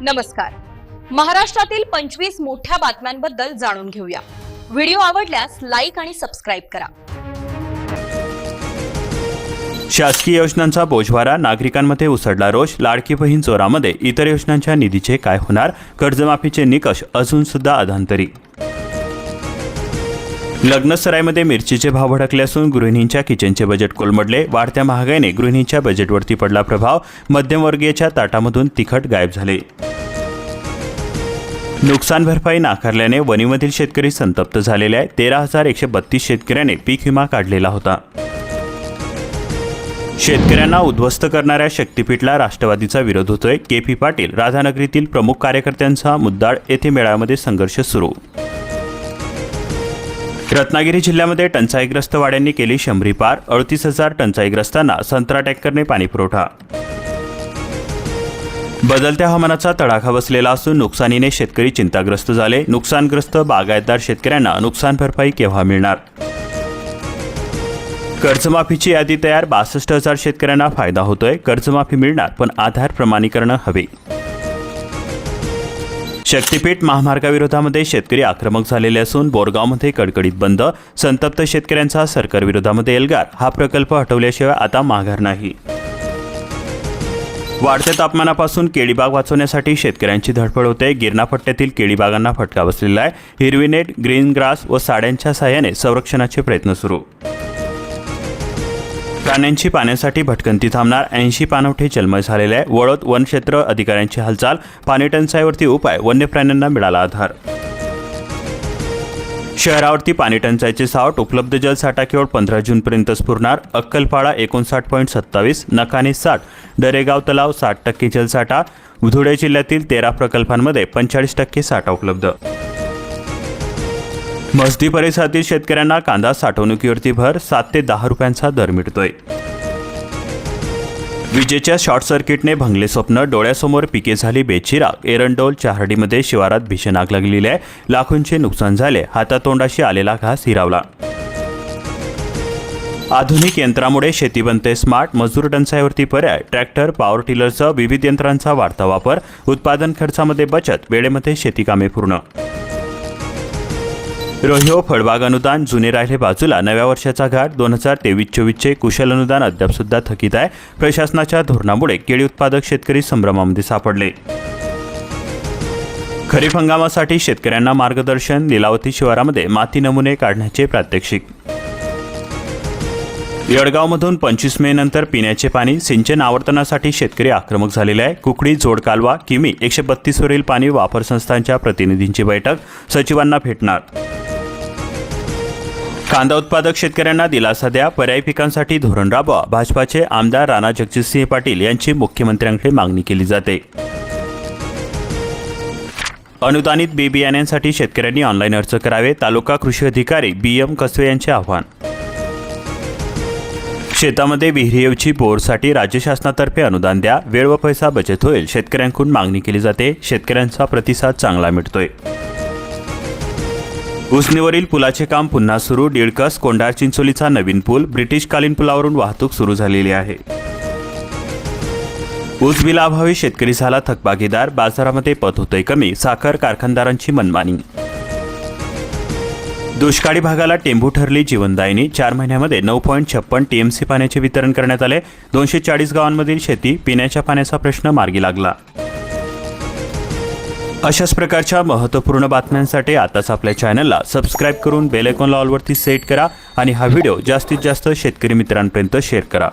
नमस्कार. महाराष्ट्रातील 25 मोठ्या बातम्यांबद्दल जाणून घेऊया. व्हिडिओ आवडल्यास लाईक आणि सबस्क्राइब करा. शासकीय योजनांचा बोजवारा, नागरिकांमध्ये उसळला रोष. लाडकी बहीण चोरामध्ये इतर योजनांच्या निधीचे काय होणार? कर्जमाफीचे निकष अजून सुद्धा अधांतरी. लग्नसराईमध्ये मिरचीचे भाव भडकले असून गृहिणींच्या किचनचे बजेट कोलमडले. वाढत्या महागाईने गृहिणींच्या बजेटवरती पडला प्रभाव. मध्यमवर्गीयच्या ताटामधून तिखट गायब झाले. नुकसान भरपाई नाकारल्याने वणीमधील शेतकरी संतप्त झालेले आहे. 13,132 शेतकऱ्यांनी पीक विमा काढलेला होता. शेतकऱ्यांना उद्ध्वस्त करणाऱ्या शक्तीपीठला राष्ट्रवादीचा विरोध होतोय. के.पी. पाटील, राधानगरीतील प्रमुख कार्यकर्त्यांचा मुद्दाड येथे मेळाव्यामध्ये संघर्ष सुरू. रत्नागिरी जिल्ह्यामध्ये टंचाईग्रस्त वाड्यांनी केली शंभरी पार. 38,000 टंचाईग्रस्तांना संत्रा टँकरने पाणीपुरवठा. बदलत्या हवामानाचा तडाखा बसलेला असून नुकसानीने शेतकरी चिंताग्रस्त झाले. नुकसानग्रस्त बागायतदार शेतकऱ्यांना नुकसान भरपाई केव्हा मिळणार? कर्जमाफीची यादी तयार. 62,000 शेतकऱ्यांना फायदा होतोय. कर्जमाफी मिळणार, पण आधार प्रमाणीकरण हवे. शक्तीपीठ महामार्गाविरोधामध्ये शेतकरी आक्रमक झालेले असून बोरगावमध्ये कडकडीत बंद. संतप्त शेतकऱ्यांचा सरकारविरोधामध्ये एल्गार. हा प्रकल्प हटवल्याशिवाय आता माघार नाही. वाढत्या तापमानापासून केळीबाग वाचवण्यासाठी शेतकऱ्यांची धडपड होते. गिरणा पट्ट्यातील केळीबागांना फटका बसलेला आहे. हिरवी नेट, ग्रीन ग्रास व साड्यांच्या साहाय्याने संरक्षणाचे प्रयत्न सुरू. प्राण्यांची पाण्यासाठी भटकंती थांबणार. 80 पाणवठे जन्मय झालेले आहे. वळोद वनक्षेत्र अधिकाऱ्यांची हालचाल. पाणी टंचाईवरती उपाय. वन्य प्राण्यांना मिळाला आधार. शहरावरती पाणी टंचाईचे सावट. उपलब्ध जलसाठा केवळ 15 जूनपर्यंतच पुरणार. अक्कलपाडा 59.27, नकाने 60, दरेगाव तलाव 60% जलसाठा. धुळे जिल्ह्यातील 13 प्रकल्पांमध्ये 45% साठा उपलब्ध. मस्दी परिसरातील शेतकऱ्यांना कांदा साठवणुकीवरती भर. 7 ते 10 रुपयांचा दर मिळतोय. विजेच्या शॉर्ट सर्किटने भंगले स्वप्न. डोळ्यासमोर पिके झाली बेचिराग. एरंडोल चहार्डीमध्ये शिवारात भीषण आग लागलेली आहे. लाखोंचे नुकसान झाले. हातातोंडाशी आलेला घास हिरावला. आधुनिक यंत्रामुळे शेती बनते स्मार्ट. मजूर टंचाईवरती पर्याय. ट्रॅक्टर, पॉवर टिलरसह विविध यंत्रांचा वाढता वापर. उत्पादन खर्चामध्ये बचत. वेळेमध्ये शेतीकामे पूर्ण. रोहिओ फळबाग अनुदान जुने राहिले बाजूला. नव्या वर्षाचा घाट. 2023-24चे कुशल अनुदान अद्याप सुद्धा थकीत आहे. प्रशासनाच्या धोरणामुळे केळी उत्पादक शेतकरी संभ्रमामध्ये सापडले. खरीप हंगामासाठी शेतकऱ्यांना मार्गदर्शन. लीलावती शिवारामध्ये माती नमुने काढण्याचे प्रात्यक्षिक. येडगावमधून 25 मे नंतर पिण्याचे पाणी. सिंचन आवर्तनासाठी शेतकरी आक्रमक झालेले आहे. कुकडी जोड कालवा किमी 132 वरील पाणी वापर संस्थांच्या प्रतिनिधींची बैठक. सचिवांना भेटणार. कांदा उत्पादक शेतकऱ्यांना दिलासा द्या. पर्यायी पिकांसाठी धोरण राबवा. भाजपाचे आमदार राणा जगजितसिंह पाटील यांची मुख्यमंत्र्यांकडे मागणी केली जाते. अनुदानित बी बियाण्यांसाठी शेतकऱ्यांनी ऑनलाईन अर्ज करावे. तालुका कृषी अधिकारी BM कसवे यांचे आवाहन. शेतामध्ये विहिरीऐवजी बोरसाठी राज्य शासनातर्फे अनुदान द्या. वेळ व पैसा बचत होईल. शेतकऱ्यांकडून मागणी केली जाते. शेतकऱ्यांचा प्रतिसाद चांगला मिळतोय. उसनीवरील पुलाचे काम पुन्हा सुरू. डिळकस कोंढार चिंचोलीचा नवीन पूल. ब्रिटिशकालीन पुलावरून वाहतूक सुरू झालेली आहे. ऊस बिलाअभावी शेतकरी झाला थकबाकीदार. बाजारामध्ये पत होतंय कमी. साखर कारखानदारांची मनमानी. दुष्काळी भागाला टेंभू ठरली जीवनदायिनी. 4 महिन्यामध्ये 9.56 TMC पाण्याचे वितरण करण्यात आले. 240 गावांमधील शेती, पिण्याच्या पाण्याचा प्रश्न मार्गी लागला. अशाच प्रकारच्या महत्त्वपूर्ण बातम्यांसाठी आताच आपल्या चॅनलला सबस्क्राईब करून बेल आयकॉनला ऑलवरती सेट करा आणि हा व्हिडिओ जास्तीत जास्त शेतकरी मित्रांपर्यंत शेअर करा.